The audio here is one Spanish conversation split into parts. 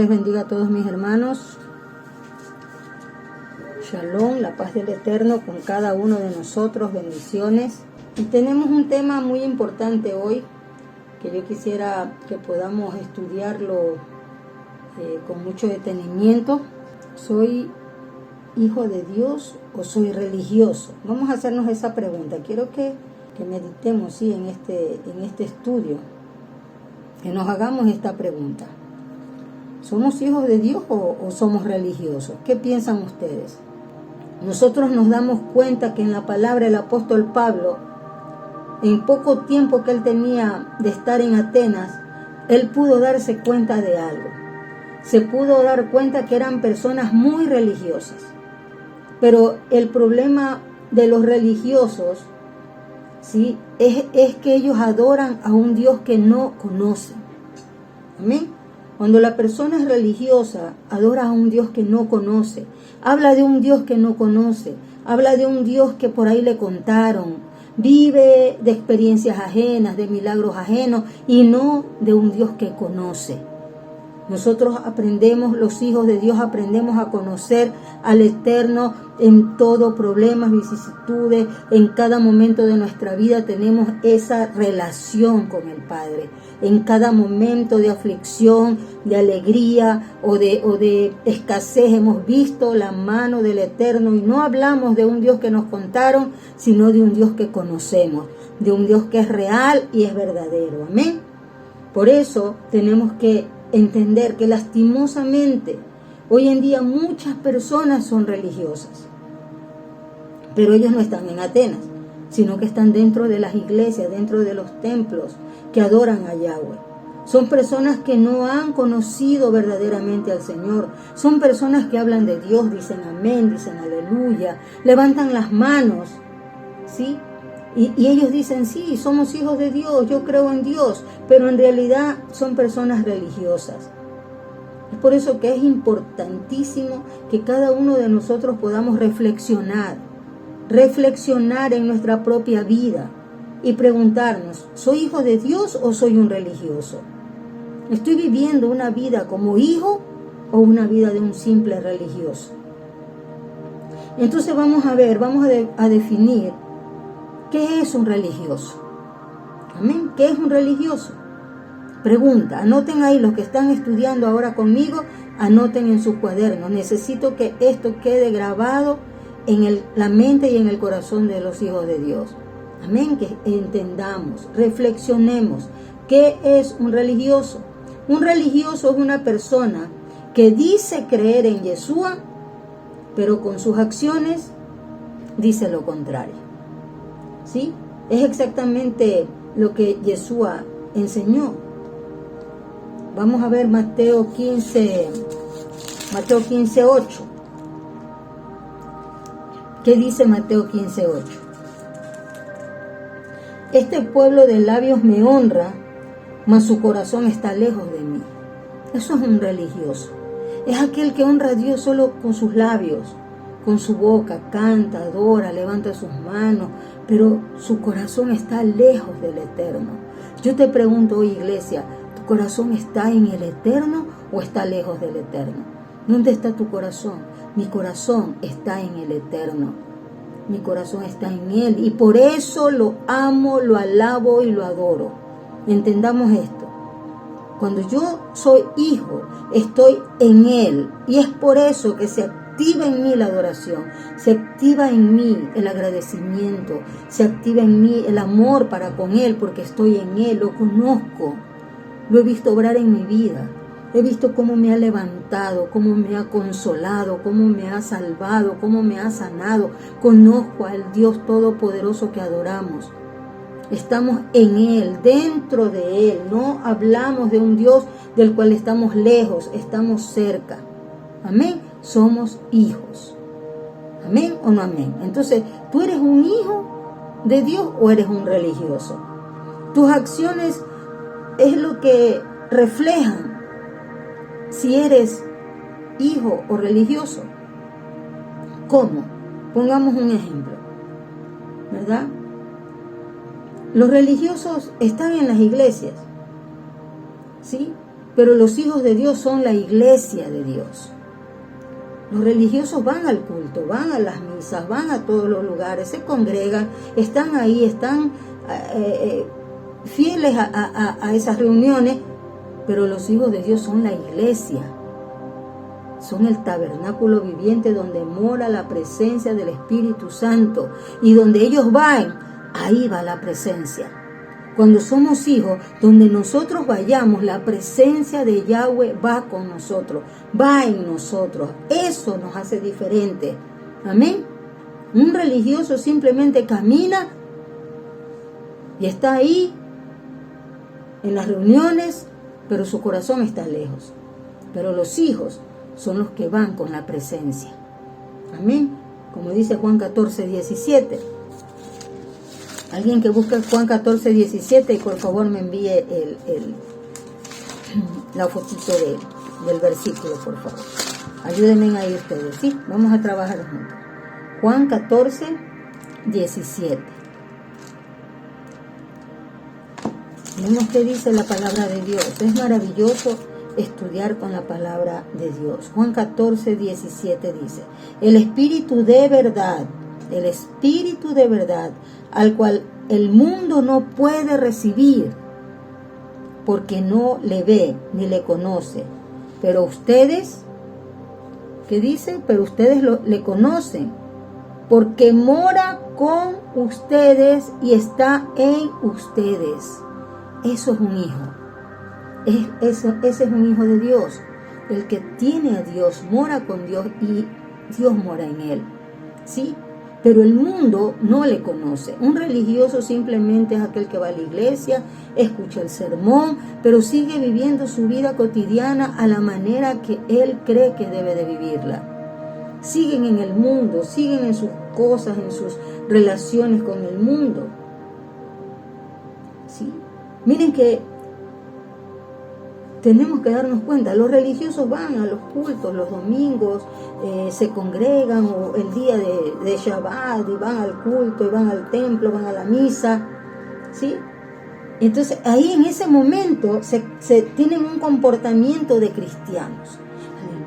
les bendiga a todos mis hermanos. Shalom, la paz del Eterno con cada uno de nosotros, bendiciones. Y tenemos un tema muy importante hoy que yo quisiera que podamos estudiarlo con mucho detenimiento. ¿Soy hijo de Dios o soy religioso? Vamos a hacernos esa pregunta. Quiero que meditemos en este estudio, que nos hagamos esta pregunta. ¿Somos hijos de Dios o somos religiosos? ¿Qué piensan ustedes? Nosotros nos damos cuenta que en la palabra del apóstol Pablo, en poco tiempo que él tenía de estar en Atenas, él pudo darse cuenta de algo. Se pudo dar cuenta que eran personas muy religiosas. Pero el problema de los religiosos, ¿sí?, es que ellos adoran a un Dios que no conocen. Amén. Cuando la persona es religiosa, adora a un Dios que no conoce, habla de un Dios que no conoce, habla de un Dios que por ahí le contaron, vive de experiencias ajenas, de milagros ajenos y no de un Dios que conoce. Nosotros aprendemos, los hijos de Dios, aprendemos a conocer al Eterno en todo problema, vicisitudes, en cada momento de nuestra vida tenemos esa relación con el Padre. En cada momento de aflicción, de alegría o de escasez hemos visto la mano del Eterno y no hablamos de un Dios que nos contaron, sino de un Dios que conocemos, de un Dios que es real y es verdadero. Amén. Por eso tenemos que entender que lastimosamente hoy en día muchas personas son religiosas, pero ellos no están en Atenas, sino que están dentro de las iglesias, dentro de los templos que adoran a Yahweh. Son personas que no han conocido verdaderamente al Señor. Son personas que hablan de Dios, dicen amén, dicen aleluya, levantan las manos, ¿sí? Y ellos dicen, sí, somos hijos de Dios, yo creo en Dios, pero en realidad son personas religiosas. Es por eso que es importantísimo que cada uno de nosotros podamos reflexionar en nuestra propia vida y preguntarnos, ¿soy hijo de Dios o soy un religioso? ¿Estoy viviendo una vida como hijo o una vida de un simple religioso? Entonces vamos a ver, vamos a definir ¿qué es un religioso? Amén. ¿Qué es un religioso? Pregunta, anoten ahí los que están estudiando ahora conmigo, anoten en sus cuadernos. Necesito que esto quede grabado en la mente y en el corazón de los hijos de Dios. Amén. Que entendamos, reflexionemos. ¿Qué es un religioso? Un religioso es una persona que dice creer en Yeshua, pero con sus acciones dice lo contrario. ¿Sí? Es exactamente lo que Yeshua enseñó. Vamos a ver Mateo 15:8. ¿Qué dice Mateo 15:8? Este pueblo de labios me honra, mas su corazón está lejos de mí. Eso es un religioso. Es aquel que honra a Dios solo con sus labios, con su boca, canta, adora, levanta sus manos, pero su corazón está lejos del Eterno. Yo te pregunto hoy, iglesia, ¿tu corazón está en el Eterno o está lejos del Eterno? ¿Dónde está tu corazón? Mi corazón está en el Eterno. Mi corazón está en Él y por eso lo amo, lo alabo y lo adoro. Entendamos esto. Cuando yo soy hijo, estoy en Él y es por eso que se activa en mí la adoración, se activa en mí el agradecimiento, se activa en mí el amor para con Él, porque estoy en Él, lo conozco, lo he visto obrar en mi vida, he visto cómo me ha levantado, cómo me ha consolado, cómo me ha salvado, cómo me ha sanado, conozco al Dios Todopoderoso que adoramos. Estamos en Él, dentro de Él, no hablamos de un Dios del cual estamos lejos, estamos cerca. Amén. Somos hijos. Amén o no amén. Entonces, ¿tú eres un hijo de Dios o eres un religioso? Tus acciones es lo que reflejan si eres hijo o religioso. ¿Cómo? Pongamos un ejemplo, ¿verdad? Los religiosos están en las iglesias, ¿sí? pero los hijos de Dios son la iglesia de Dios. Los religiosos van al culto, van a las misas, van a todos los lugares, se congregan, están ahí, están fieles a esas reuniones, pero los hijos de Dios son la iglesia. Son el tabernáculo viviente donde mora la presencia del Espíritu Santo. Y donde ellos van, ahí va la presencia. Cuando somos hijos, donde nosotros vayamos, la presencia de Yahweh va con nosotros, va en nosotros. Eso nos hace diferentes. Amén. Un religioso simplemente camina y está ahí en las reuniones, pero su corazón está lejos. Pero los hijos son los que van con la presencia. Amén. Como dice Juan 14:17. Alguien que busque Juan 14:17 y por favor me envíe la fotito del versículo, por favor. Ayúdenme ahí ustedes, ¿sí? Vamos a trabajar juntos. Juan 14:17. Vemos qué dice la palabra de Dios. Es maravilloso estudiar con la palabra de Dios. Juan 14:17 dice: el Espíritu de verdad, al cual el mundo no puede recibir, porque no le ve ni le conoce. Pero ustedes, ¿qué dice? Pero ustedes le conocen, porque mora con ustedes y está en ustedes. Eso es un hijo. Ese es un hijo de Dios. El que tiene a Dios mora con Dios y Dios mora en él. ¿Sí? Pero el mundo no le conoce. Un religioso simplemente es aquel que va a la iglesia, escucha el sermón, pero sigue viviendo su vida cotidiana a la manera que él cree que debe de vivirla. Siguen en el mundo, siguen en sus cosas, en sus relaciones con el mundo. ¿Sí? Miren que tenemos que darnos cuenta, los religiosos van a los cultos los domingos, se congregan o el día de Shabbat y van al culto y van al templo, van a la misa, ¿sí? Entonces ahí en ese momento se tienen un comportamiento de cristianos.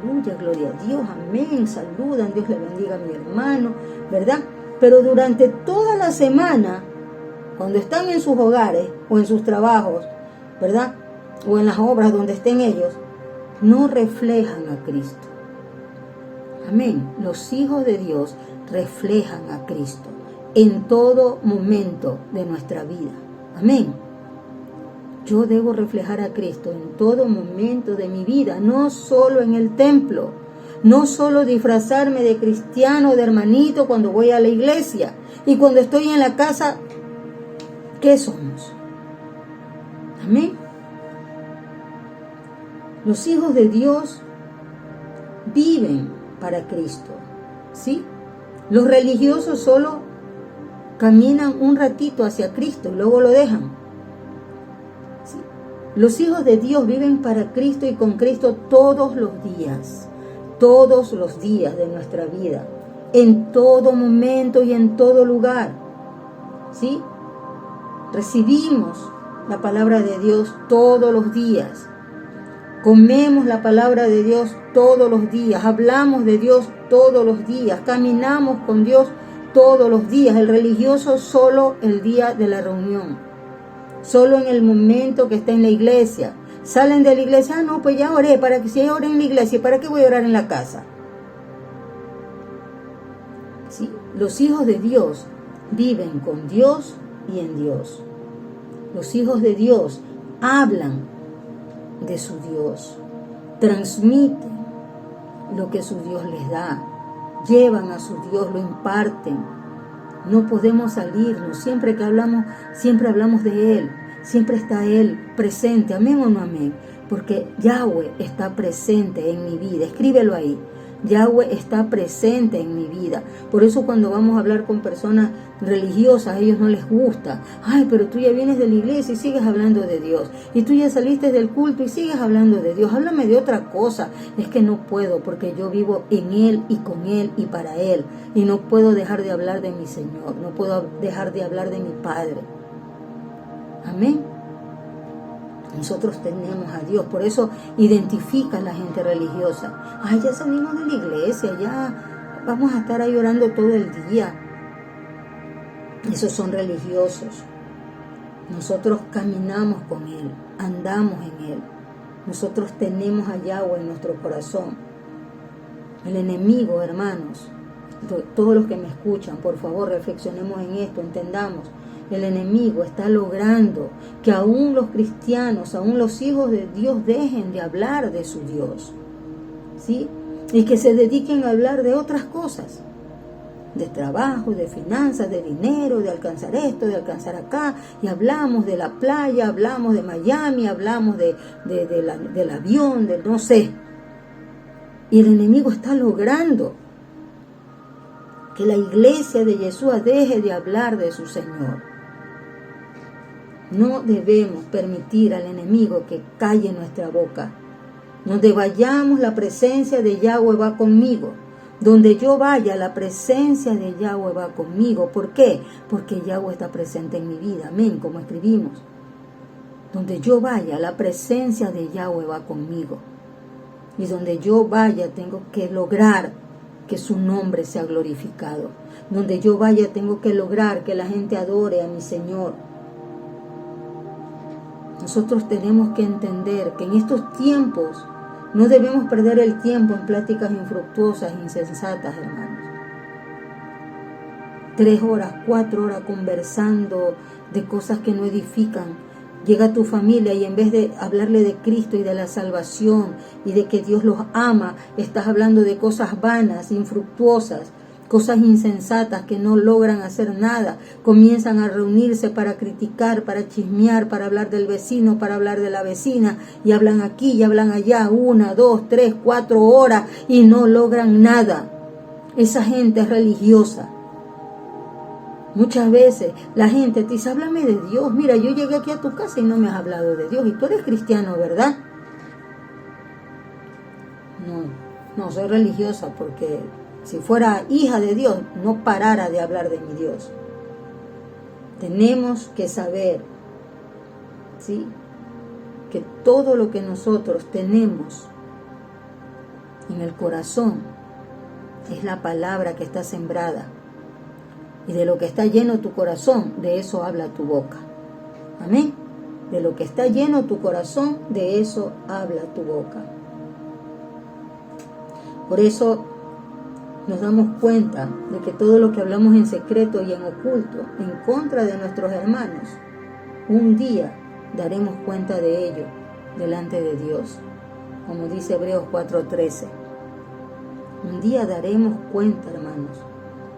Aleluya, gloria a Dios, amén, saludan, Dios le bendiga a mi hermano, ¿verdad? Pero durante toda la semana, cuando están en sus hogares o en sus trabajos, ¿verdad?, o en las obras donde estén ellos, no reflejan a Cristo. Amén. Los hijos de Dios reflejan a Cristo en todo momento de nuestra vida. Amén. Yo debo reflejar a Cristo en todo momento de mi vida, no solo en el templo, no solo disfrazarme de cristiano, de hermanito cuando voy a la iglesia, y cuando estoy en la casa, ¿qué somos? Amén. Los hijos de Dios viven para Cristo, ¿sí? Los religiosos solo caminan un ratito hacia Cristo y luego lo dejan, ¿sí? Los hijos de Dios viven para Cristo y con Cristo todos los días de nuestra vida, en todo momento y en todo lugar, ¿sí? Recibimos la palabra de Dios todos los días. Comemos la palabra de Dios todos los días, hablamos de Dios todos los días, caminamos con Dios todos los días. El religioso solo el día de la reunión, solo en el momento que está en la iglesia. Salen de la iglesia, no, pues ya oré, para que si yo oré en la iglesia, ¿para qué voy a orar en la casa? ¿Sí? Los hijos de Dios viven con Dios y en Dios. Los hijos de Dios hablan de su Dios, transmiten lo que su Dios les da, llevan a su Dios, lo imparten. No podemos salirnos, siempre que hablamos, siempre hablamos de Él, siempre está Él presente, amén o no amén, porque Yahweh está presente en mi vida. Escríbelo ahí. Yahweh está presente en mi vida. Por eso cuando vamos a hablar con personas religiosas, a ellos no les gusta. Ay, pero tú ya vienes de la iglesia y sigues hablando de Dios. Y tú ya saliste del culto y sigues hablando de Dios. Háblame de otra cosa. Es que no puedo, porque yo vivo en Él y con Él y para Él. Y no puedo dejar de hablar de mi Señor. No puedo dejar de hablar de mi Padre. Amén. Nosotros tenemos a Dios, por eso identifica a la gente religiosa. Ay, ya salimos de la iglesia, ya vamos a estar ahí orando todo el día. Esos son religiosos. Nosotros caminamos con Él, andamos en Él. Nosotros tenemos a Yahweh en nuestro corazón. El enemigo, hermanos, todos los que me escuchan, por favor, reflexionemos en esto, entendamos. El enemigo está logrando que aún los cristianos, aún los hijos de Dios dejen de hablar de su Dios, ¿sí? Y que se dediquen a hablar de otras cosas, de trabajo, de finanzas, de dinero, de alcanzar esto, de alcanzar acá, y hablamos de la playa, hablamos de Miami, hablamos del avión, del no sé. Y el enemigo está logrando que la iglesia de Yeshua deje de hablar de su Señor. No debemos permitir al enemigo que calle nuestra boca. Donde vayamos, la presencia de Yahweh va conmigo. Donde yo vaya, la presencia de Yahweh va conmigo. ¿Por qué? Porque Yahweh está presente en mi vida. Amén, como escribimos. Donde yo vaya, la presencia de Yahweh va conmigo. Y donde yo vaya, tengo que lograr que su nombre sea glorificado. Donde yo vaya, tengo que lograr que la gente adore a mi Señor. Nosotros tenemos que entender que en estos tiempos no debemos perder el tiempo en pláticas infructuosas, insensatas, hermanos. 3 horas, 4 horas conversando de cosas que no edifican. Llega a tu familia y en vez de hablarle de Cristo y de la salvación y de que Dios los ama, estás hablando de cosas vanas, infructuosas, cosas insensatas que no logran hacer nada. Comienzan a reunirse para criticar, para chismear, para hablar del vecino, para hablar de la vecina, y hablan aquí y hablan allá 1, 2, 3, 4 horas y no logran nada. Esa gente es religiosa. Muchas veces la gente te dice, háblame de Dios. Mira, yo llegué aquí a tu casa y no me has hablado de Dios. Y tú eres cristiano, ¿verdad? No soy religiosa porque si fuera hija de Dios, no parara de hablar de mi Dios. Tenemos que saber, ¿sí?, que todo lo que nosotros tenemos en el corazón es la palabra que está sembrada. Y de lo que está lleno tu corazón, de eso habla tu boca. Amén. De lo que está lleno tu corazón, de eso habla tu boca. Por eso nos damos cuenta de que todo lo que hablamos en secreto y en oculto, en contra de nuestros hermanos, un día daremos cuenta de ello delante de Dios. Como dice Hebreos 4:13. Un día daremos cuenta, hermanos.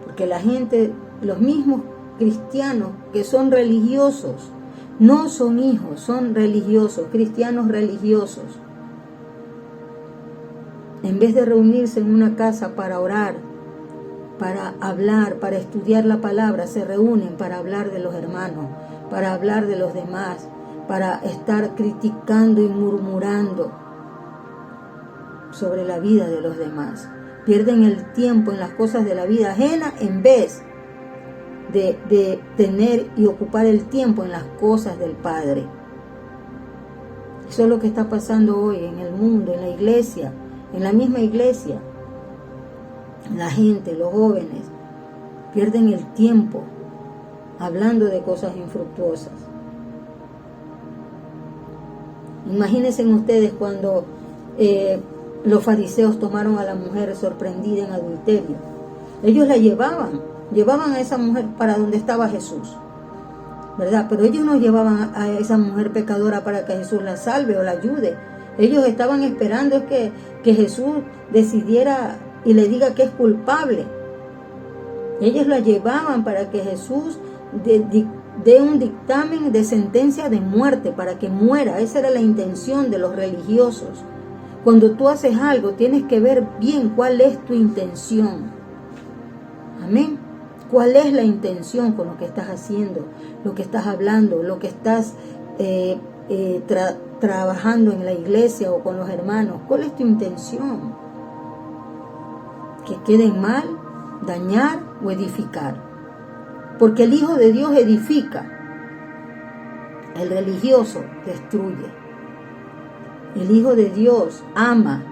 Porque la gente, los mismos cristianos que son religiosos, no son hijos, son religiosos, cristianos religiosos. En vez de reunirse en una casa para orar, para hablar, para estudiar la palabra, se reúnen para hablar de los hermanos, para hablar de los demás, para estar criticando y murmurando sobre la vida de los demás. Pierden el tiempo en las cosas de la vida ajena en vez de tener y ocupar el tiempo en las cosas del Padre. Eso es lo que está pasando hoy en el mundo, en la iglesia, en la misma iglesia. La gente, los jóvenes, pierden el tiempo hablando de cosas infructuosas. Imagínense ustedes cuando los fariseos tomaron a la mujer sorprendida en adulterio. Ellos la llevaban a esa mujer para donde estaba Jesús, ¿verdad? Pero ellos no llevaban a esa mujer pecadora para que Jesús la salve o la ayude. Ellos estaban esperando que Jesús decidiera y le diga que es culpable. Ellos la llevaban para que Jesús dé un dictamen de sentencia de muerte, para que muera. Esa era la intención de los religiosos. Cuando tú haces algo, tienes que ver bien cuál es tu intención. Amén. ¿Cuál es la intención con lo que estás haciendo, lo que estás hablando, lo que estás trabajando en la iglesia o con los hermanos? ¿Cuál es tu intención? ¿Que queden mal, dañar o edificar? Porque el Hijo de Dios edifica. El religioso destruye. El Hijo de Dios ama.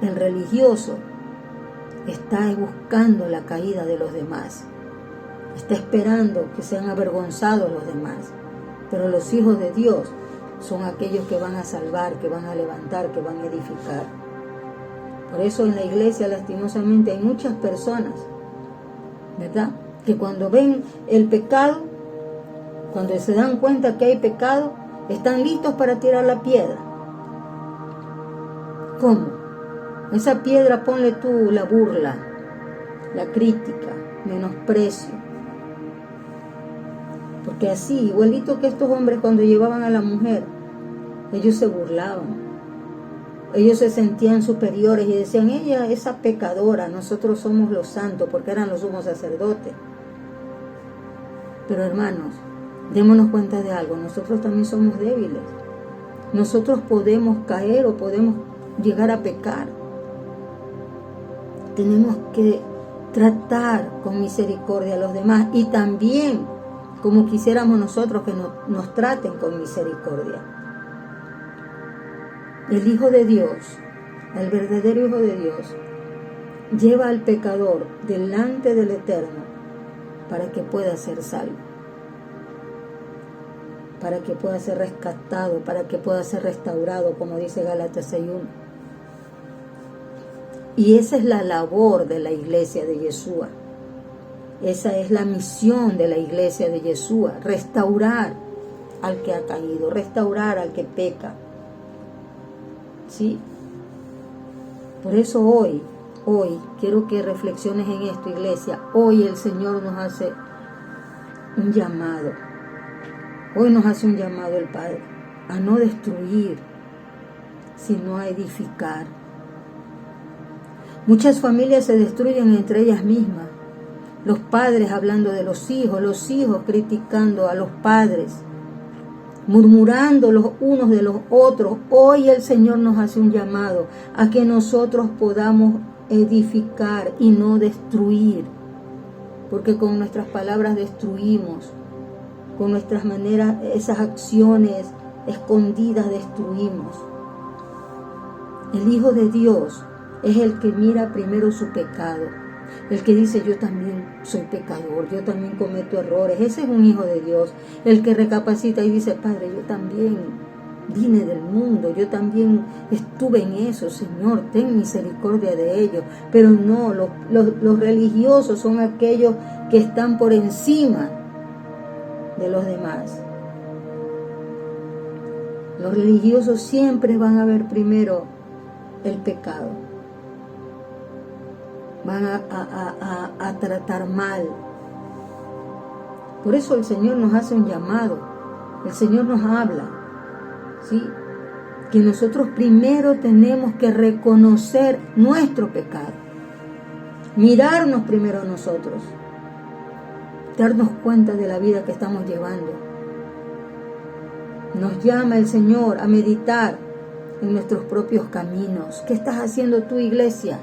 El religioso está buscando la caída de los demás. Está esperando que sean avergonzados los demás. Pero los hijos de Dios son aquellos que van a salvar, que van a levantar, que van a edificar. Por eso en la iglesia, lastimosamente, hay muchas personas, ¿verdad?, que cuando ven el pecado, cuando se dan cuenta que hay pecado, están listos para tirar la piedra. ¿Cómo? Esa piedra ponle tú la burla, la crítica, menosprecio. Porque así, igualito que estos hombres cuando llevaban a la mujer, ellos se burlaban. Ellos se sentían superiores y decían, ella, esa pecadora, nosotros somos los santos, porque eran los sumos sacerdotes. Pero hermanos, démonos cuenta de algo, nosotros también somos débiles. Nosotros podemos caer o podemos llegar a pecar. Tenemos que tratar con misericordia a los demás y también como quisiéramos nosotros que nos traten con misericordia. El Hijo de Dios, el verdadero Hijo de Dios, lleva al pecador delante del Eterno para que pueda ser salvo, para que pueda ser rescatado, para que pueda ser restaurado, como dice Gálatas 6:1. Y esa es la labor de la iglesia de Yeshua. Esa es la misión de la iglesia de Yeshua, restaurar al que ha caído, restaurar al que peca. ¿Sí? Por eso hoy quiero que reflexiones en esto, iglesia. Hoy el Señor nos hace un llamado. Hoy nos hace un llamado el Padre a no destruir, sino a edificar. Muchas familias se destruyen entre ellas mismas. Los padres hablando de los hijos criticando a los padres, murmurando los unos de los otros. Hoy el Señor nos hace un llamado a que nosotros podamos edificar y no destruir, porque con nuestras palabras destruimos, con nuestras maneras, esas acciones escondidas destruimos. El Hijo de Dios es el que mira primero su pecado, el que dice yo también soy pecador, yo también cometo errores. Ese es un Hijo de Dios, el que recapacita y dice, Padre, yo también vine del mundo, yo también estuve en eso, Señor, ten misericordia de ellos. Pero no, los religiosos son aquellos que están por encima de los demás. Los religiosos siempre van a ver primero el pecado, van a tratar mal. Por eso el Señor nos hace un llamado, el Señor nos habla, ¿sí?, que nosotros primero tenemos que reconocer nuestro pecado, mirarnos primero a nosotros, darnos cuenta de la vida que estamos llevando. Nos llama el Señor a meditar en nuestros propios caminos. ¿Qué estás haciendo tú, iglesia?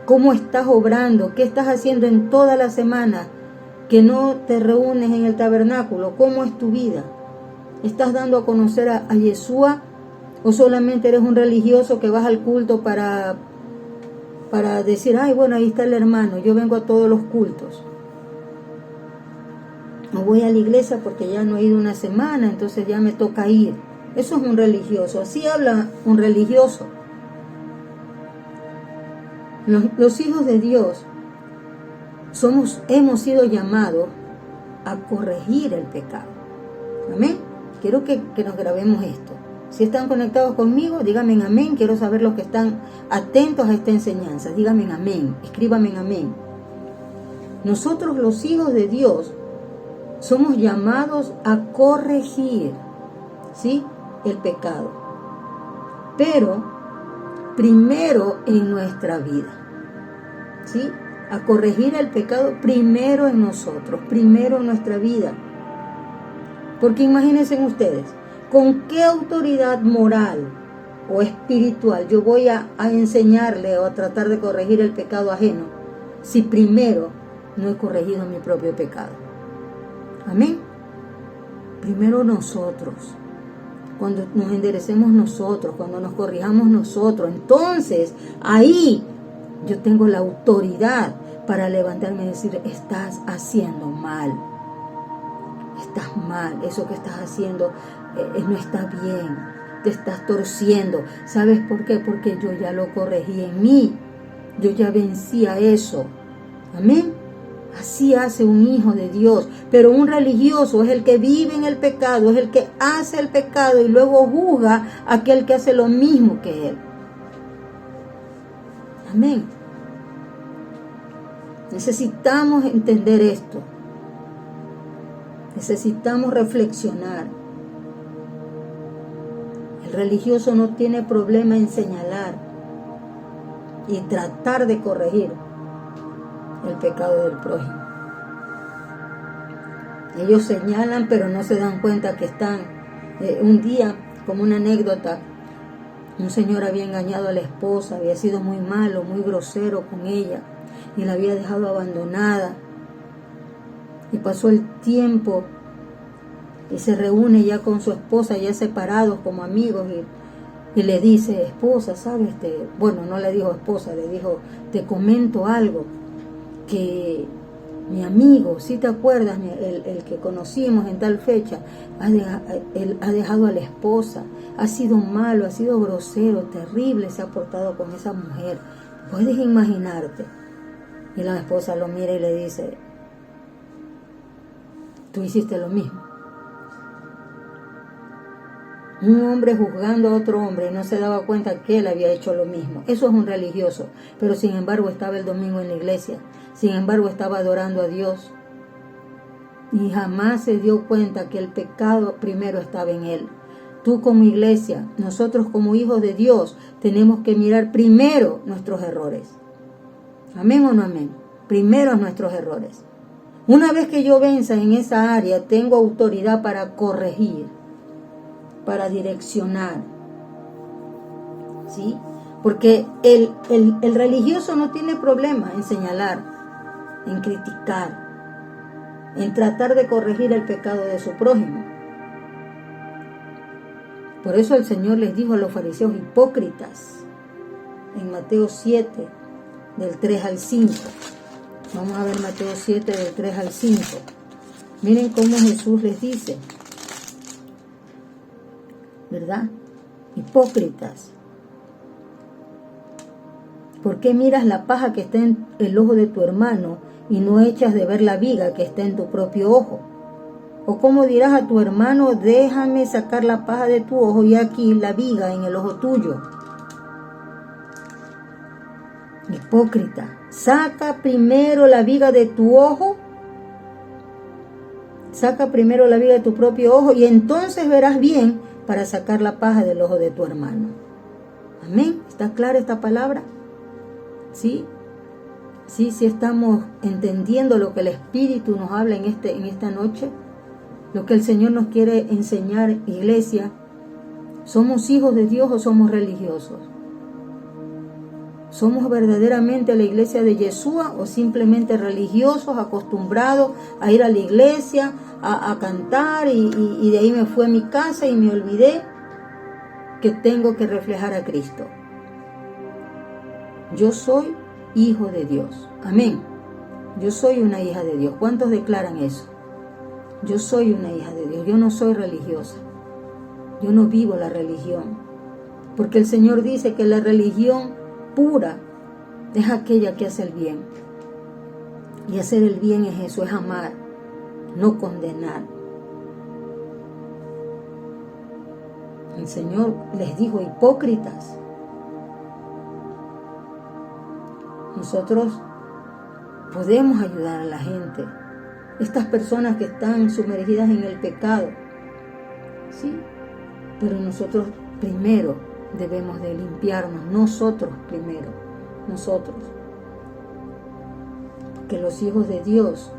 ¿Cómo estás obrando? ¿Qué estás haciendo en toda la semana que no te reúnes en el tabernáculo? ¿Cómo es tu vida? ¿Estás dando a conocer a Yeshua? ¿O solamente eres un religioso que vas al culto para decir, ay, bueno, ahí está el hermano, yo vengo a todos los cultos? No voy a la iglesia porque ya no he ido una semana, entonces ya me toca ir. Eso es un religioso, así habla un religioso. Los hijos de Dios hemos sido llamados a corregir el pecado. Amén. Quiero que nos grabemos esto. Si están conectados conmigo, díganme amén. Quiero saber los que están atentos a esta enseñanza. Díganme amén. Escríbanme amén. Nosotros, los hijos de Dios, somos llamados a corregir, ¿sí?, el pecado. Pero primero en nuestra vida, ¿sí? A corregir el pecado primero en nosotros, primero en nuestra vida. Porque imagínense ustedes, ¿con qué autoridad moral o espiritual yo voy a enseñarle o a tratar de corregir el pecado ajeno si primero no he corregido mi propio pecado? Amén. Primero nosotros. cuando nos enderecemos nosotros, cuando nos corrijamos nosotros, entonces ahí yo tengo la autoridad para levantarme y decir, estás haciendo mal. Estás mal, eso que estás haciendo no está bien, te estás torciendo. ¿Sabes por qué? Porque yo ya lo corregí en mí, yo ya vencí a eso. Amén. Así hace un hijo de Dios, pero un religioso es el que vive en el pecado, es el que hace el pecado y luego juzga a aquel que hace lo mismo que él. Amén. Necesitamos entender esto. Necesitamos reflexionar. El religioso no tiene problema en señalar y tratar de corregir el pecado del prójimo. Ellos señalan, pero no se dan cuenta que están. Un día, como una anécdota, un señor había engañado a la esposa, había sido muy malo, muy grosero con ella y la había dejado abandonada. Y pasó el tiempo y se reúne ya con su esposa, ya separados como amigos, y le dice, esposa, ¿sabes? Bueno, no le dijo esposa, le dijo, te comento algo, que mi amigo, si te acuerdas, el que conocimos en tal fecha, él ha dejado a la esposa, ha sido malo, ha sido grosero, terrible, se ha portado con esa mujer. ¿Puedes imaginarte? Y la esposa lo mira y le dice, tú hiciste lo mismo. Un hombre juzgando a otro hombre y no se daba cuenta que él había hecho lo mismo. Eso es un religioso, pero sin embargo estaba el domingo en la iglesia, sin embargo estaba adorando a Dios y jamás se dio cuenta que el pecado primero estaba en él. Tú como iglesia, nosotros como hijos de Dios, tenemos que mirar primero nuestros errores. ¿Amén o no amén? Primero nuestros errores. Una vez que yo venza en esa área, tengo autoridad para corregir, para direccionar. ¿Sí? Porque el religioso no tiene problema en señalar, en criticar, en tratar de corregir el pecado de su prójimo. Por eso el Señor les dijo a los fariseos hipócritas, en Mateo 7, del 3 al 5. Vamos a ver Mateo 7, del 3 al 5. Miren cómo Jesús les dice, ¿verdad? Hipócritas, ¿por qué miras la paja que está en el ojo de tu hermano y no echas de ver la viga que está en tu propio ojo? ¿O cómo dirás a tu hermano, déjame sacar la paja de tu ojo y aquí la viga en el ojo tuyo? Hipócrita, saca primero la viga de tu ojo, saca primero la viga de tu propio ojo y entonces verás bien para sacar la paja del ojo de tu hermano. Amén. ¿Está clara esta palabra? ¿Sí? ¿Sí estamos entendiendo lo que el Espíritu nos habla en esta noche? Lo que el Señor nos quiere enseñar, iglesia. ¿Somos hijos de Dios o somos religiosos? ¿Somos verdaderamente la iglesia de Yeshua o simplemente religiosos acostumbrados a ir a la iglesia, a cantar y de ahí me fui a mi casa y me olvidé que tengo que reflejar a Cristo? Yo soy hijo de Dios. Amén. Yo soy una hija de Dios. ¿Cuántos declaran eso? Yo soy una hija de Dios. Yo no soy religiosa. Yo no vivo la religión. Porque el Señor dice que la religión pura es aquella que hace el bien. Y hacer el bien es eso, es amar, no condenar. El Señor les dijo, hipócritas. Nosotros podemos ayudar a la gente. Estas personas que están sumergidas en el pecado, ¿sí? Pero nosotros primero debemos de limpiarnos, nosotros primero, nosotros. Que los hijos de Dios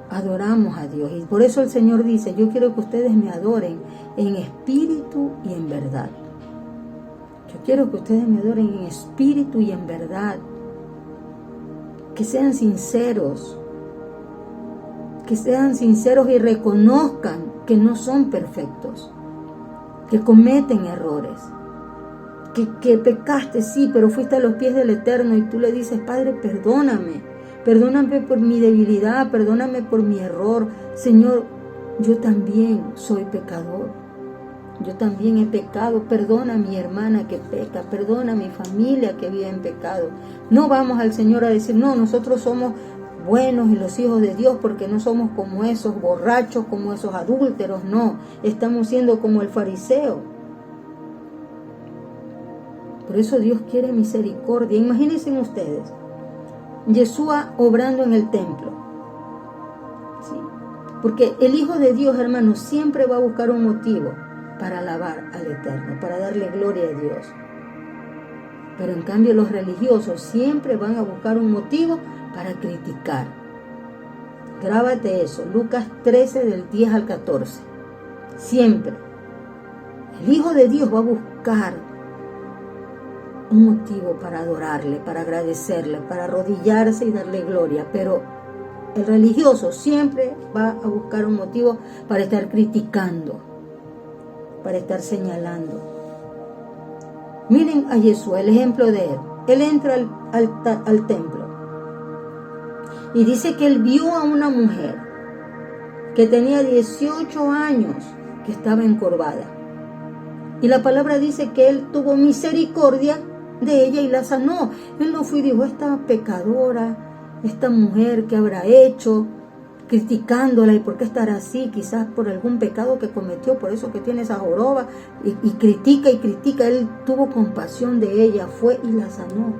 adoramos a Dios. Y por eso el Señor dice, yo quiero que ustedes me adoren en espíritu y en verdad. Yo quiero que ustedes me adoren en espíritu y en verdad. Que sean sinceros. Que sean sinceros y reconozcan que no son perfectos. que cometen errores, que pecaste, sí, pero fuiste a los pies del Eterno y tú le dices, Padre, perdóname por mi debilidad, perdóname por mi error. Señor, yo también soy pecador. Yo también he pecado. Perdona a mi hermana que peca. Perdona a mi familia que vive en pecado. No vamos al Señor a decir, no, nosotros somos buenos y los hijos de Dios porque no somos como esos borrachos, como esos adúlteros. No, estamos siendo como el fariseo. Por eso Dios quiere misericordia. Imagínense ustedes, Yeshua obrando en el templo. ¿Sí? Porque el Hijo de Dios, hermanos, siempre va a buscar un motivo para alabar al Eterno, para darle gloria a Dios. Pero en cambio los religiosos siempre van a buscar un motivo para criticar. Grábate eso, Lucas 13 del 10 al 14. Siempre. El Hijo de Dios va a buscar un motivo para adorarle, para agradecerle, para arrodillarse y darle gloria. Pero el religioso siempre va a buscar un motivo para estar criticando, para estar señalando. Miren a Jesús, el ejemplo de él. Él entra al templo y dice que él vio a una mujer que tenía 18 años, que estaba encorvada. Y la palabra dice que él tuvo misericordia de ella y la sanó. Él no fue y dijo, esta pecadora, esta mujer, ¿qué habrá hecho? Criticándola, y por qué estará así, quizás por algún pecado que cometió, por eso que tiene esa joroba, y critica. Él tuvo compasión de ella, fue y la sanó,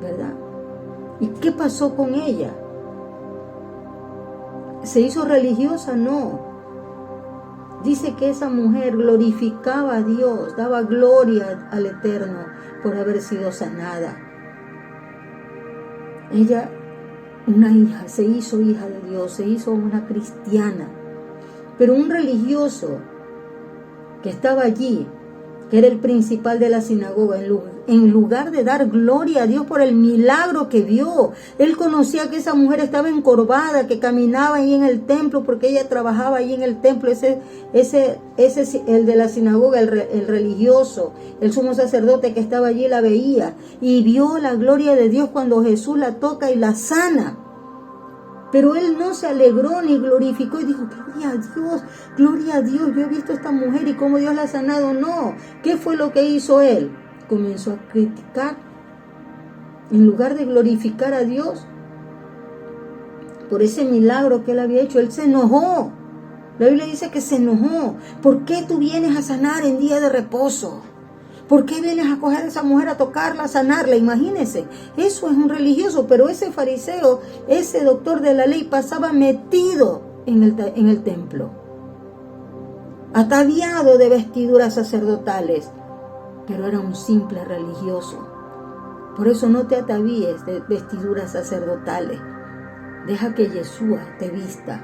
¿verdad? ¿Y qué pasó con ella? ¿Se hizo religiosa? No. Dice que esa mujer glorificaba a Dios, daba gloria al Eterno por haber sido sanada. Ella, una hija, se hizo hija de Dios, se hizo una cristiana. Pero un religioso que estaba allí, que era el principal de la sinagoga, en lugar de dar gloria a Dios por el milagro que vio, él conocía que esa mujer estaba encorvada, que caminaba ahí en el templo, porque ella trabajaba ahí en el templo, ese el de la sinagoga, el religioso, el sumo sacerdote que estaba allí la veía, y vio la gloria de Dios cuando Jesús la toca y la sana. Pero él no se alegró ni glorificó y dijo, gloria a Dios, yo he visto a esta mujer y cómo Dios la ha sanado. No, ¿qué fue lo que hizo él? Comenzó a criticar. En lugar de glorificar a Dios por ese milagro que él había hecho, él se enojó. La Biblia dice que se enojó. ¿Por qué tú vienes a sanar en día de reposo? ¿Por qué vienes a coger a esa mujer, a tocarla, a sanarla? Imagínense, eso es un religioso, pero ese fariseo, ese doctor de la ley, pasaba metido en el templo, ataviado de vestiduras sacerdotales, pero era un simple religioso. Por eso no te atavíes de vestiduras sacerdotales. Deja que Yeshua te vista,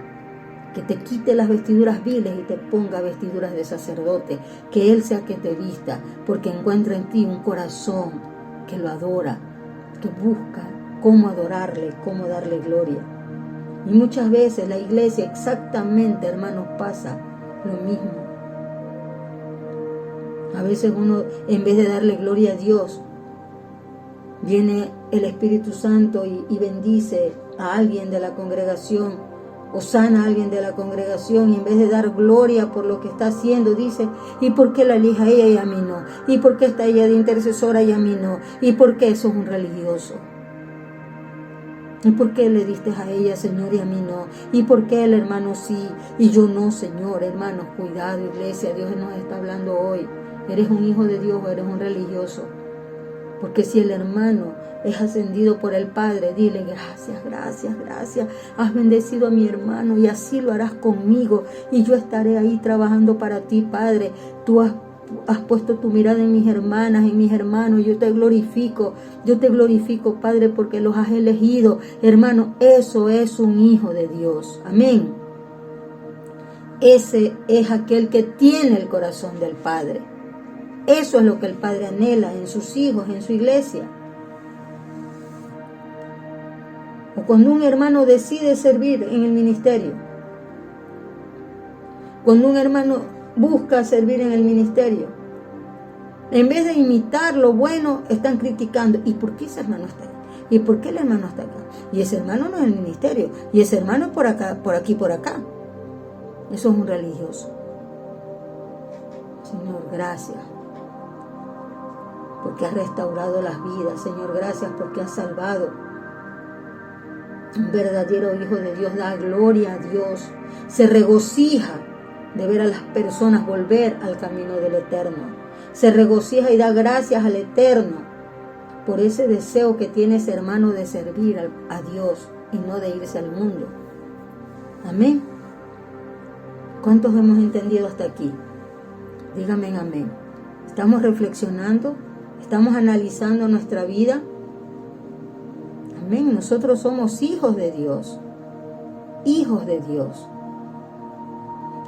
que te quite las vestiduras viles y te ponga vestiduras de sacerdote, que Él sea que te vista, porque encuentra en ti un corazón que lo adora, que busca cómo adorarle, cómo darle gloria. Y muchas veces la iglesia exactamente, hermanos, pasa lo mismo. A veces uno, en vez de darle gloria a Dios, viene el Espíritu Santo y bendice a alguien de la congregación, o sana a alguien de la congregación, y en vez de dar gloria por lo que está haciendo, dice, ¿y por qué la elija ella y a mí no? ¿Y por qué está ella de intercesora y a mí no? ¿Y por qué eso es un religioso? ¿Y por qué le diste a ella, Señor, y a mí no? ¿Y por qué el hermano sí y yo no, Señor? Hermanos, cuidado, iglesia, Dios nos está hablando hoy. ¿Eres un hijo de Dios o eres un religioso? Porque si el hermano es ascendido por el Padre, dile gracias, has bendecido a mi hermano y así lo harás conmigo y yo estaré ahí trabajando para ti, Padre. Tú has puesto tu mirada en mis hermanas, en mis hermanos, y yo te glorifico, Padre, porque los has elegido. Hermano, eso es un hijo de Dios. Amén. Ese es aquel que tiene el corazón del Padre. Eso es lo que el Padre anhela en sus hijos, en su iglesia. O cuando un hermano decide servir en el ministerio, cuando un hermano busca servir en el ministerio, en vez de imitar lo bueno, están criticando. ¿Y por qué ese hermano está acá? ¿Y por qué el hermano está acá? Y ese hermano no es el ministerio. Y ese hermano por acá, por aquí, por acá. Eso es un religioso. Señor, gracias. Porque has restaurado las vidas. Señor, gracias porque has salvado. Un verdadero hijo de Dios da gloria a Dios. Se regocija de ver a las personas volver al camino del Eterno. Se regocija y da gracias al Eterno por ese deseo que tiene ese hermano de servir a Dios y no de irse al mundo. Amén. ¿Cuántos hemos entendido hasta aquí? Díganme amén. ¿Estamos reflexionando? ¿Estamos analizando nuestra vida? Amén. Nosotros somos hijos de Dios. Hijos de Dios.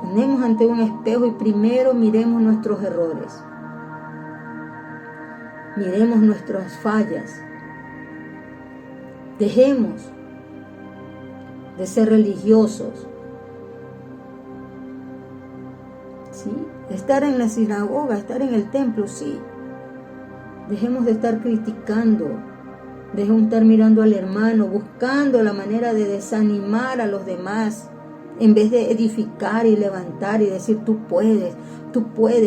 Ponemos ante un espejo y primero miremos nuestros errores. Miremos nuestras fallas. Dejemos de ser religiosos. ¿Sí? Estar en la sinagoga, estar en el templo, sí. Dejemos de estar criticando. Dejemos de estar mirando al hermano, buscando la manera de desanimar a los demás, en vez de edificar y levantar y decir, tú puedes,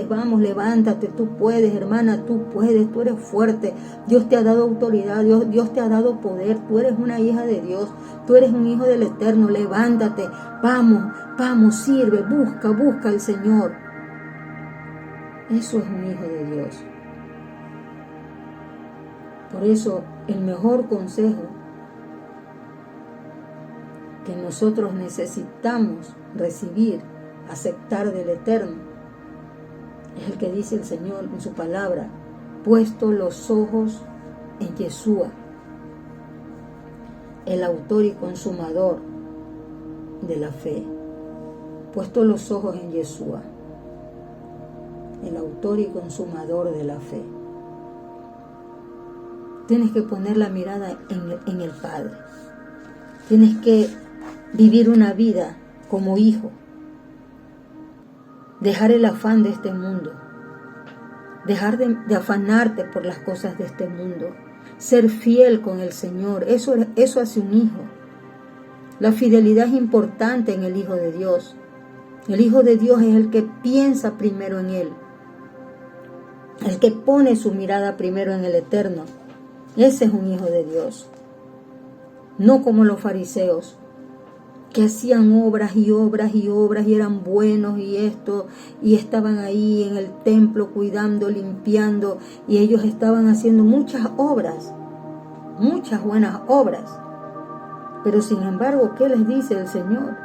vamos, levántate, tú puedes, hermana, tú puedes, tú eres fuerte, Dios te ha dado autoridad, Dios te ha dado poder, tú eres una hija de Dios, tú eres un hijo del Eterno, levántate, vamos, sirve, busca al Señor. Eso es un hijo de Dios. Por eso, el mejor consejo que nosotros necesitamos recibir, aceptar del Eterno, es el que dice el Señor en su palabra, puesto los ojos en Yeshua, el autor y consumador de la fe. Puesto los ojos en Yeshua, el autor y consumador de la fe. Tienes que poner la mirada en el Padre. Tienes que vivir una vida como hijo. Dejar el afán de este mundo. Dejar de afanarte por las cosas de este mundo. Ser fiel con el Señor. Eso hace un hijo. La fidelidad es importante en el Hijo de Dios. El Hijo de Dios es el que piensa primero en Él. El que pone su mirada primero en el Eterno. Ese es un hijo de Dios. No como los fariseos, que hacían obras y eran buenos y estaban ahí en el templo cuidando, limpiando, y ellos estaban haciendo muchas obras, muchas buenas obras. Pero sin embargo, ¿qué les dice el Señor?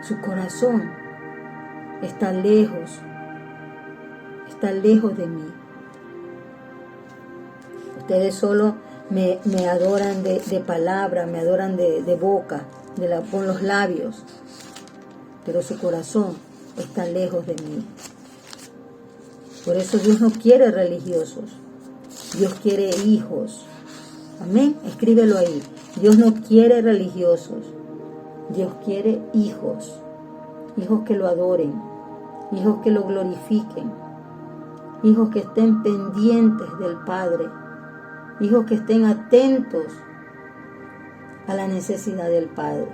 Su corazón está lejos de mí. Ustedes solo me adoran de palabra, me adoran de boca, con los labios, pero su corazón está lejos de mí. Por eso Dios no quiere religiosos, Dios quiere hijos. Amén, escríbelo ahí. Dios no quiere religiosos, Dios quiere hijos, hijos que lo adoren, hijos que lo glorifiquen, hijos que estén pendientes del Padre, hijos que estén atentos a la necesidad del Padre.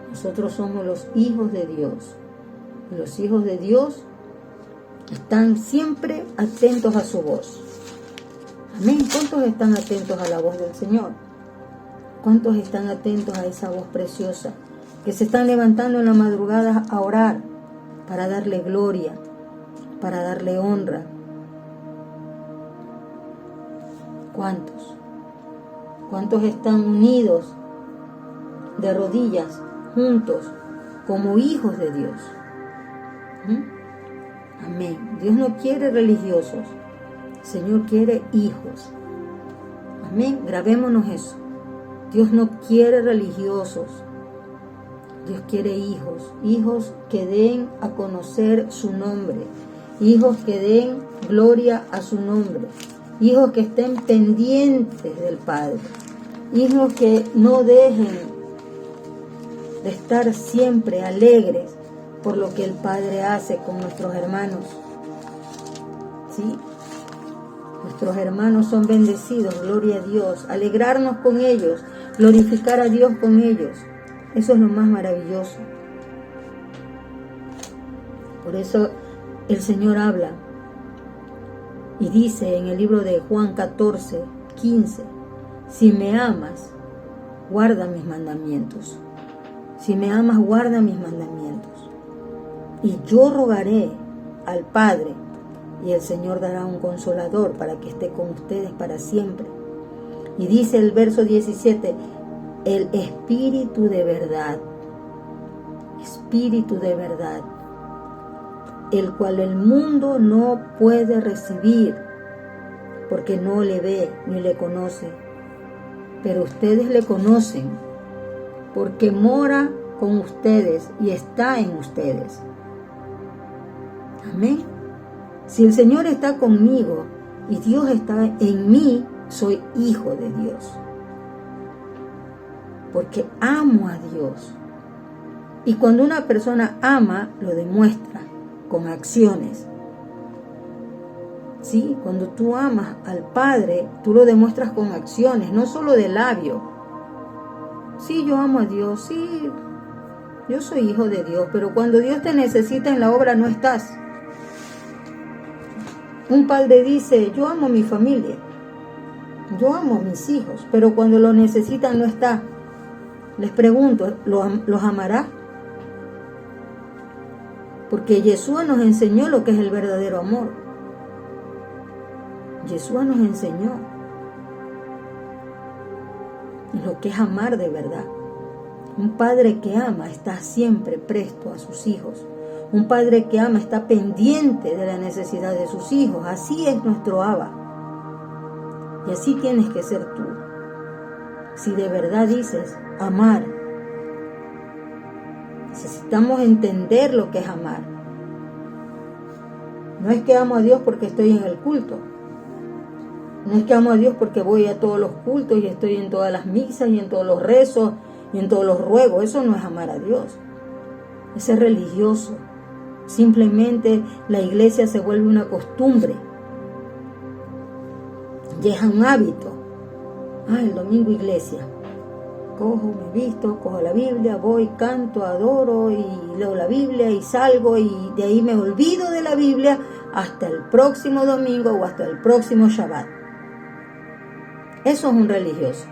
Nosotros somos los hijos de Dios. Y los hijos de Dios están siempre atentos a su voz. Amén. ¿Cuántos están atentos a la voz del Señor? ¿Cuántos están atentos a esa voz preciosa? Que se están levantando en la madrugada a orar para darle gloria, para darle honra. ¿Cuántos? ¿Cuántos están unidos de rodillas, juntos, como hijos de Dios? Amén. Dios no quiere religiosos, el Señor quiere hijos. Amén. Grabémonos eso. Dios no quiere religiosos, Dios quiere hijos, hijos que den a conocer su nombre, hijos que den gloria a su nombre, hijos que estén pendientes del Padre. hijos que no dejen de estar siempre alegres por lo que el Padre hace con nuestros hermanos. ¿Sí? Nuestros hermanos son bendecidos, gloria a Dios. Alegrarnos con ellos, glorificar a Dios con ellos. Eso es lo más maravilloso. Por eso el Señor habla y dice en el libro de Juan 14, 15, si me amas, guarda mis mandamientos. Si me amas, guarda mis mandamientos. Y yo rogaré al Padre, y el Señor dará un consolador para que esté con ustedes para siempre. Y dice el verso 17, el Espíritu de verdad, el cual el mundo no puede recibir, porque no le ve ni le conoce. Pero ustedes le conocen, porque mora con ustedes y está en ustedes. Amén. Si el Señor está conmigo y Dios está en mí, soy hijo de Dios. Porque amo a Dios. Y cuando una persona ama, lo demuestra con acciones. ¿Sí? Cuando tú amas al Padre, tú lo demuestras con acciones, no solo de labio. Sí, yo amo a Dios, sí, yo soy hijo de Dios, pero cuando Dios te necesita en la obra no estás. Un padre dice, yo amo a mi familia, yo amo a mis hijos, pero cuando lo necesitan no está. Les pregunto, ¿los amará? Porque Yeshua nos enseñó lo que es el verdadero amor. Yeshua nos enseñó lo que es amar de verdad. Un padre que ama está siempre presto a sus hijos. Un padre que ama está pendiente de la necesidad de sus hijos. Así es nuestro Abba. Y así tienes que ser tú. Si de verdad dices amar, necesitamos entender lo que es amar. No es que amo a Dios porque estoy en el culto. No es que amo a Dios porque voy a todos los cultos y estoy en todas las misas y en todos los rezos y en todos los ruegos. Eso no es amar a Dios. Es ser religioso. Simplemente la iglesia se vuelve una costumbre. Ya es un hábito. El domingo iglesia. Cojo, me visto, cojo la Biblia, voy, canto, adoro y leo la Biblia y salgo y de ahí me olvido de la Biblia hasta el próximo domingo o hasta el próximo Shabbat. Eso es un religioso.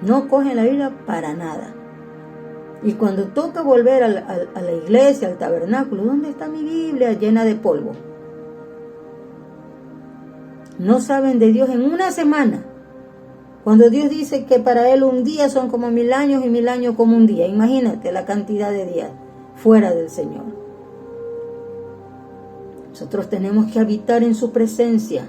No cogen la Biblia para nada. Y cuando toca volver a la iglesia, al tabernáculo, ¿dónde está mi Biblia? Llena de polvo. No saben de Dios en una semana. Cuando Dios dice que para Él un día son como 1000 años y 1000 años como un día. Imagínate la cantidad de días fuera del Señor. Nosotros tenemos que habitar en su presencia.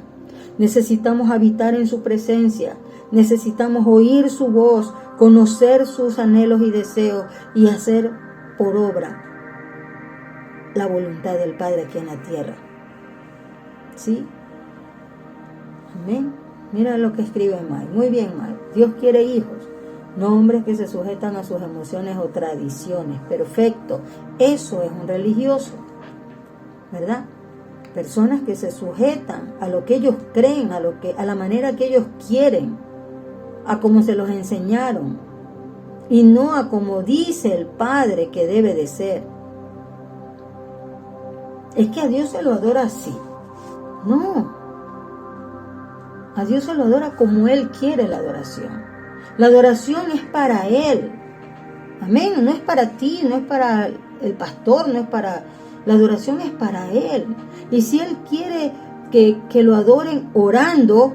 Necesitamos habitar en su presencia. Necesitamos oír su voz, conocer sus anhelos y deseos y hacer por obra la voluntad del Padre aquí en la tierra. ¿Sí? Amén. Mira lo que escribe May. Muy bien, May. Dios quiere hijos, no hombres que se sujetan a sus emociones o tradiciones. Perfecto. Eso es un religioso, ¿verdad? Personas que se sujetan a lo que ellos creen, a la manera que ellos quieren, a como se los enseñaron, y no a como dice el Padre que debe de ser. Es que a Dios se lo adora así. No. A Dios se lo adora como Él quiere la adoración. La adoración es para Él. Amén. No es para ti, no es para el pastor, no es para... La adoración es para Él. Y si Él quiere que lo adoren orando,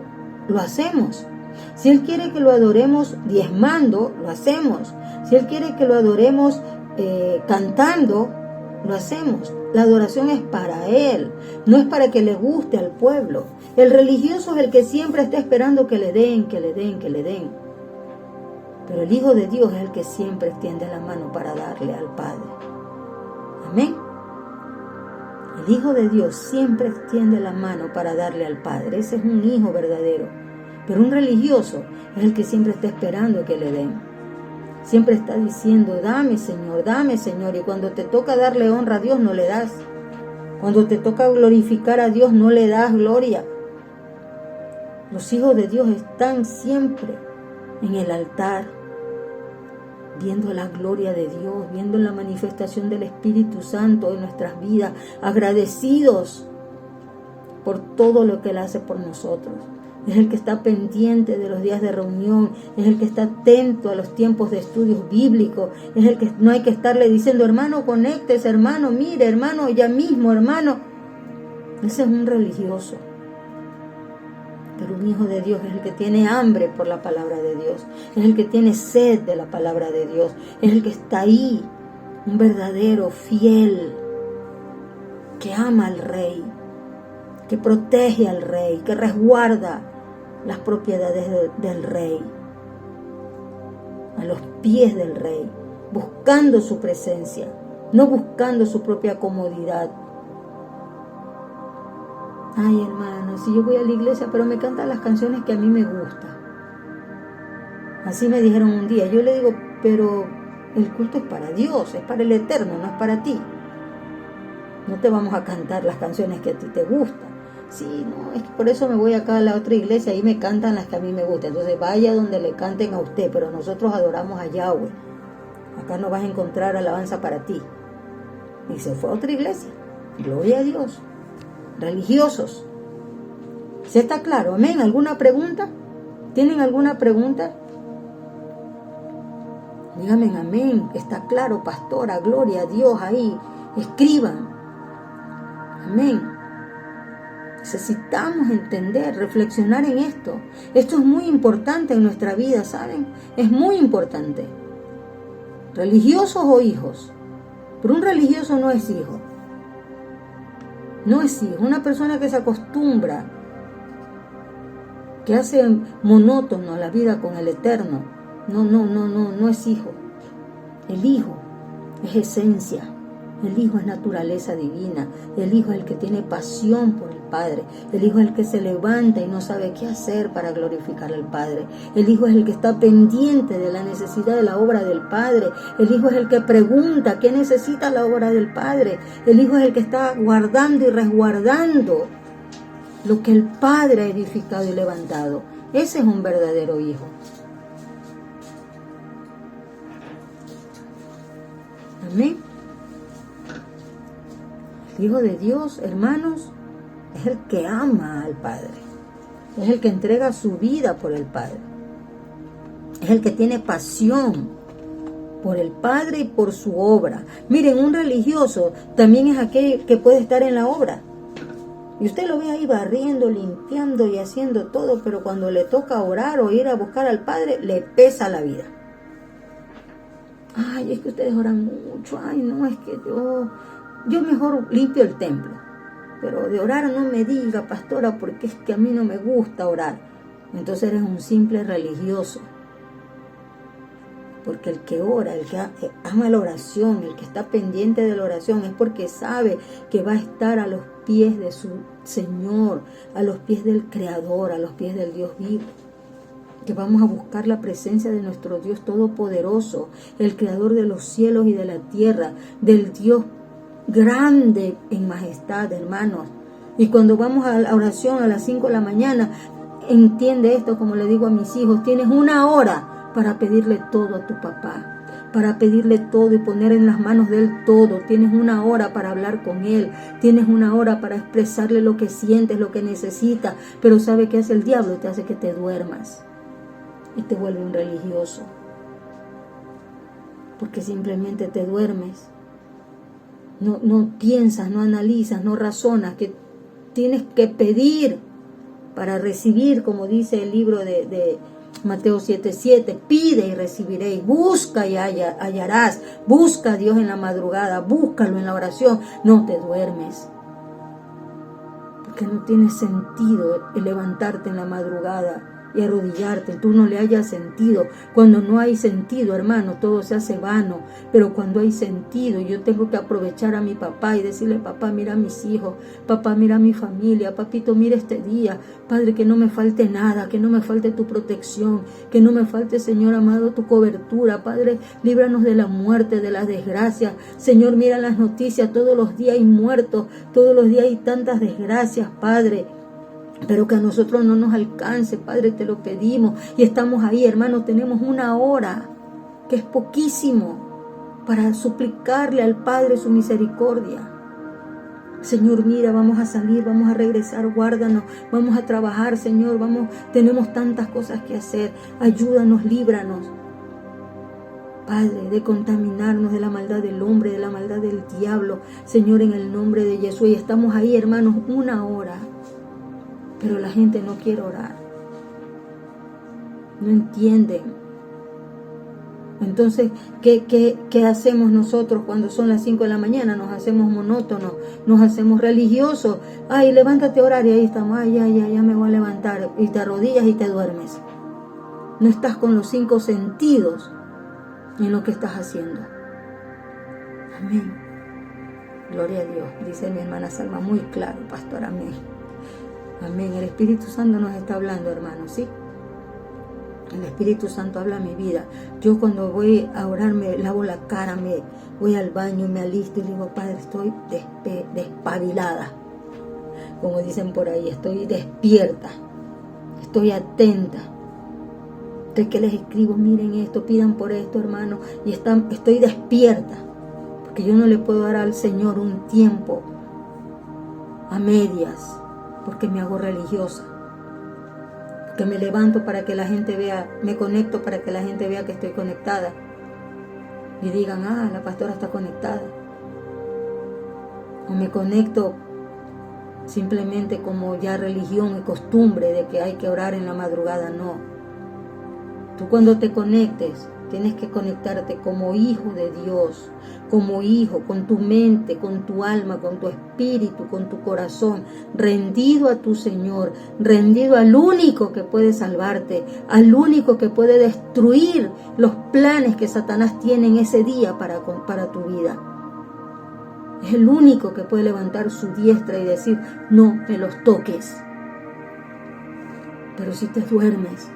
lo hacemos. Si Él quiere que lo adoremos diezmando, lo hacemos. Si Él quiere que lo adoremos cantando, lo hacemos. La adoración es para Él, no es para que le guste al pueblo. El religioso es el que siempre está esperando que le den, que le den, que le den. Pero el Hijo de Dios es el que siempre extiende la mano para darle al Padre. Amén. El Hijo de Dios siempre extiende la mano para darle al Padre. Ese es un hijo verdadero. Pero un religioso es el que siempre está esperando que le den. Siempre está diciendo, dame Señor. Y cuando te toca darle honra a Dios, no le das. Cuando te toca glorificar a Dios, no le das gloria. Los hijos de Dios están siempre en el altar, viendo la gloria de Dios, viendo la manifestación del Espíritu Santo en nuestras vidas, agradecidos por todo lo que Él hace por nosotros. Es el que está pendiente de los días de reunión, es el que está atento a los tiempos de estudios bíblicos, es el que no hay que estarle diciendo, hermano, conéctese, hermano, mire, hermano, ya mismo, hermano. Ese es un religioso. Pero un hijo de Dios es el que tiene hambre por la palabra de Dios, es el que tiene sed de la palabra de Dios, es el que está ahí, un verdadero fiel, que ama al Rey, que protege al Rey, que resguarda las propiedades del Rey, a los pies del Rey, buscando su presencia, no buscando su propia comodidad. Ay, hermano, si yo voy a la iglesia, pero me cantan las canciones que a mí me gustan. Así me dijeron un día. Yo le digo, pero el culto es para Dios, es para el Eterno, no es para ti. No te vamos a cantar las canciones que a ti te gustan. Sí, no, es que por eso me voy acá a la otra iglesia, ahí me cantan las que a mí me gustan. Entonces vaya donde le canten a usted, pero nosotros adoramos a Yahweh. Acá no vas a encontrar alabanza para ti. Y se fue a otra iglesia. Gloria a Dios. Religiosos. ¿Sí está claro? Amén. ¿Alguna pregunta? ¿Tienen alguna pregunta? Díganme amén. Está claro, pastora. Gloria a Dios ahí. Escriban. Amén. Necesitamos entender, reflexionar en esto. Esto es muy importante en nuestra vida, ¿saben? Es muy importante. Religiosos o hijos. Pero un religioso no es hijo. No es hijo. Una persona que se acostumbra, que hace monótono la vida con el Eterno, no es hijo. El hijo es esencia. El hijo es naturaleza divina. El hijo es el que tiene pasión por el Padre. El hijo es el que se levanta y no sabe qué hacer para glorificar al Padre. El hijo es el que está pendiente de la necesidad de la obra del Padre. El hijo es el que pregunta qué necesita la obra del Padre. El hijo es el que está guardando y resguardando lo que el Padre ha edificado y levantado. Ese es un verdadero hijo. Amén. El Hijo de Dios, hermanos, es el que ama al Padre. Es el que entrega su vida por el Padre. Es el que tiene pasión por el Padre y por su obra. Miren, un religioso también es aquel que puede estar en la obra. Y usted lo ve ahí barriendo, limpiando y haciendo todo, pero cuando le toca orar o ir a buscar al Padre, le pesa la vida. Ay, es que ustedes oran mucho. Ay, no, es que yo mejor limpio el templo. Pero de orar no me diga, pastora, porque es que a mí no me gusta orar. Entonces eres un simple religioso. Porque el que ora, el que ama la oración, el que está pendiente de la oración, es porque sabe que va a estar a los pies de su Señor, a los pies del Creador, a los pies del Dios vivo. Que vamos a buscar la presencia de nuestro Dios Todopoderoso, el Creador de los cielos y de la tierra, del Dios grande en majestad, hermanos. Y cuando vamos a la oración a las 5 de la mañana, entiende esto, como le digo a mis hijos, tienes una hora para pedirle todo a tu papá, para pedirle todo y poner en las manos de Él todo. Tienes una hora para hablar con Él, tienes una hora para expresarle lo que sientes, lo que necesitas, pero ¿sabe qué hace el diablo? Te hace que te duermas y te vuelve un religioso, porque simplemente te duermes. No piensas, no analizas, no razonas, que tienes que pedir para recibir, como dice el libro de Mateo 7:7, pide y recibiréis, busca y hallarás, busca a Dios en la madrugada, búscalo en la oración, no te duermes, porque no tiene sentido el levantarte en la madrugada y arrodillarte. Tú no le hayas sentido. Cuando no hay sentido, hermano, todo se hace vano. Pero cuando hay sentido, yo tengo que aprovechar a mi papá y decirle: papá, mira a mis hijos, papá, mira a mi familia, papito, mira este día, Padre, que no me falte nada, que no me falte tu protección, que no me falte, Señor amado, tu cobertura. Padre, líbranos de la muerte, de las desgracias. Señor, mira las noticias, todos los días hay muertos, todos los días hay tantas desgracias, Padre. Pero que a nosotros no nos alcance, Padre, te lo pedimos. Y estamos ahí, hermano, tenemos 1 hora, que es poquísimo, para suplicarle al Padre su misericordia. Señor, mira, vamos a salir, vamos a regresar, guárdanos, vamos a trabajar, Señor, tenemos tantas cosas que hacer. Ayúdanos, líbranos, Padre, de contaminarnos de la maldad del hombre, de la maldad del diablo, Señor, en el nombre de Jesús. Y estamos ahí, hermanos, 1 hora. Pero la gente no quiere orar. No entienden. Entonces, ¿qué hacemos nosotros cuando son las 5 de la mañana? Nos hacemos monótonos, nos hacemos religiosos. Ay, levántate a orar, y ahí estamos. Ay, ya me voy a levantar. Y te arrodillas y te duermes. No estás con los 5 sentidos en lo que estás haciendo. Amén. Gloria a Dios. Dice mi hermana Salma muy claro, pastor. Amén. Amén. El Espíritu Santo nos está hablando, hermanos, ¿sí? El Espíritu Santo habla a mi vida. Yo cuando voy a orar me lavo la cara, me voy al baño, me alisto y le digo: Padre, estoy despabilada. Como dicen por ahí, estoy despierta, estoy atenta. Entonces, ¿qué les escribo? Miren esto, pidan por esto, hermano. Y estoy despierta, porque yo no le puedo dar al Señor un tiempo a medias, porque me hago religiosa, que me levanto para que la gente vea, me conecto para que la gente vea que estoy conectada y digan: ah, la pastora está conectada. O me conecto simplemente como ya religión y costumbre de que hay que orar en la madrugada. No, tú cuando te conectes tienes que conectarte como hijo de Dios, como hijo, con tu mente, con tu alma, con tu espíritu, con tu corazón, rendido a tu Señor, rendido al único que puede salvarte, al único que puede destruir los planes que Satanás tiene en ese día para tu vida. Es el único que puede levantar su diestra y decir: no me los toques. Pero si te duermes,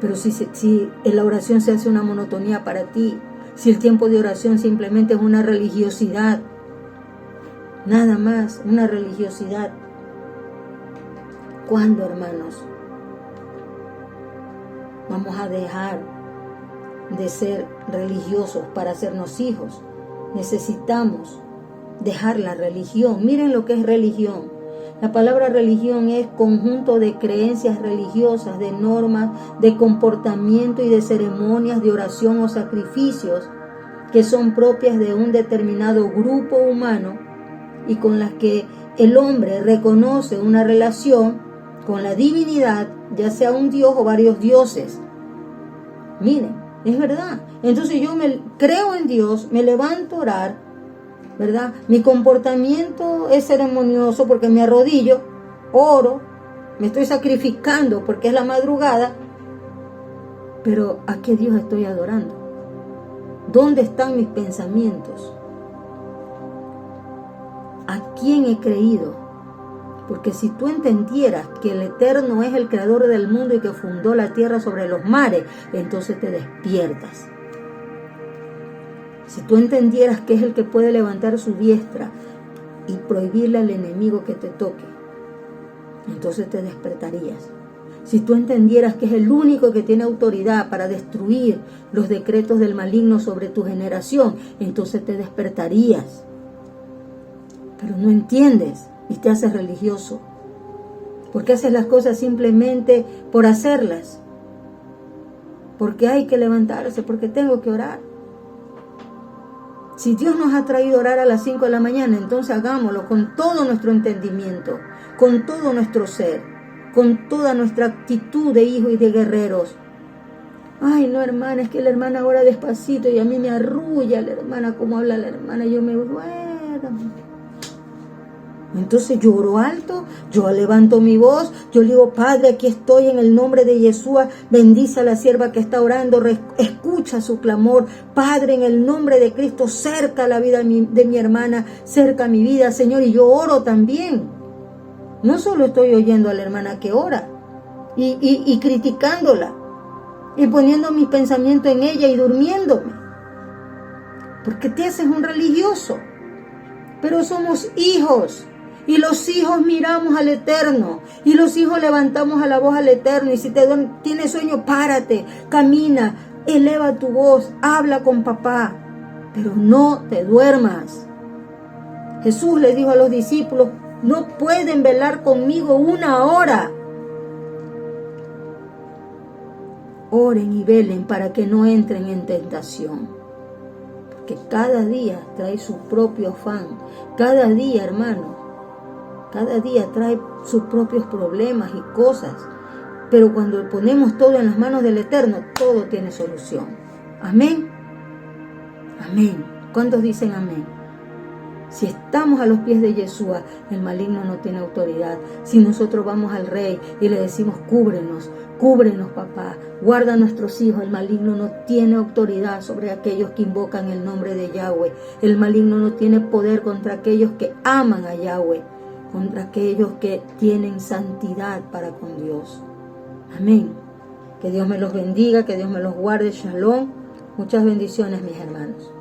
pero si la oración se hace una monotonía para ti, si el tiempo de oración simplemente es una religiosidad, nada más, una religiosidad, ¿cuándo, hermanos, vamos a dejar de ser religiosos para hacernos hijos? Necesitamos dejar la religión. Miren lo que es religión. La palabra religión es conjunto de creencias religiosas, de normas, de comportamiento y de ceremonias de oración o sacrificios que son propias de un determinado grupo humano y con las que el hombre reconoce una relación con la divinidad, ya sea un dios o varios dioses. Miren, es verdad. Entonces yo creo en Dios, me levanto a orar, ¿verdad? Mi comportamiento es ceremonioso porque me arrodillo, oro, me estoy sacrificando porque es la madrugada. Pero ¿a qué Dios estoy adorando? ¿Dónde están mis pensamientos? ¿A quién he creído? Porque si tú entendieras que el Eterno es el creador del mundo y que fundó la tierra sobre los mares, entonces te despiertas. Si tú entendieras que es el que puede levantar su diestra y prohibirle al enemigo que te toque, entonces te despertarías. Si tú entendieras que es el único que tiene autoridad para destruir los decretos del maligno sobre tu generación, entonces te despertarías. Pero no entiendes y te haces religioso. Porque haces las cosas simplemente por hacerlas. Porque hay que levantarse, porque tengo que orar. Si Dios nos ha traído a orar a las 5 de la mañana, entonces hagámoslo con todo nuestro entendimiento, con todo nuestro ser, con toda nuestra actitud de hijos y de guerreros. Ay, no, hermana, es que la hermana ora despacito y a mí me arrulla la hermana, como habla la hermana, yo me duermo. Entonces yo oro alto, yo levanto mi voz, yo le digo, Padre, aquí estoy en el nombre de Yeshua, bendice a la sierva que está orando, escucha su clamor. Padre, en el nombre de Cristo, cerca la vida de mi hermana, cerca mi vida, Señor, y yo oro también. No solo estoy oyendo a la hermana que ora y criticándola y poniendo mis pensamientos en ella y durmiéndome, porque te haces un religioso, pero somos hijos. Y los hijos miramos al Eterno. Y los hijos levantamos a la voz al Eterno. Y si tienes sueño, párate, camina, eleva tu voz, habla con papá. Pero no te duermas. Jesús le dijo a los discípulos, no pueden velar conmigo 1 hora. Oren y velen para que no entren en tentación. Porque cada día trae su propio afán. Cada día, hermano. Cada día trae sus propios problemas y cosas. Pero cuando ponemos todo en las manos del Eterno, todo tiene solución. Amén. Amén. ¿Cuántos dicen amén? Si estamos a los pies de Yeshua, el maligno no tiene autoridad. Si nosotros vamos al Rey y le decimos, cúbrenos, papá, guarda a nuestros hijos, el maligno no tiene autoridad sobre aquellos que invocan el nombre de Yahweh. El maligno no tiene poder contra aquellos que aman a Yahweh, contra aquellos que tienen santidad para con Dios. Amén. Que Dios me los bendiga, que Dios me los guarde. Shalom. Muchas bendiciones, mis hermanos.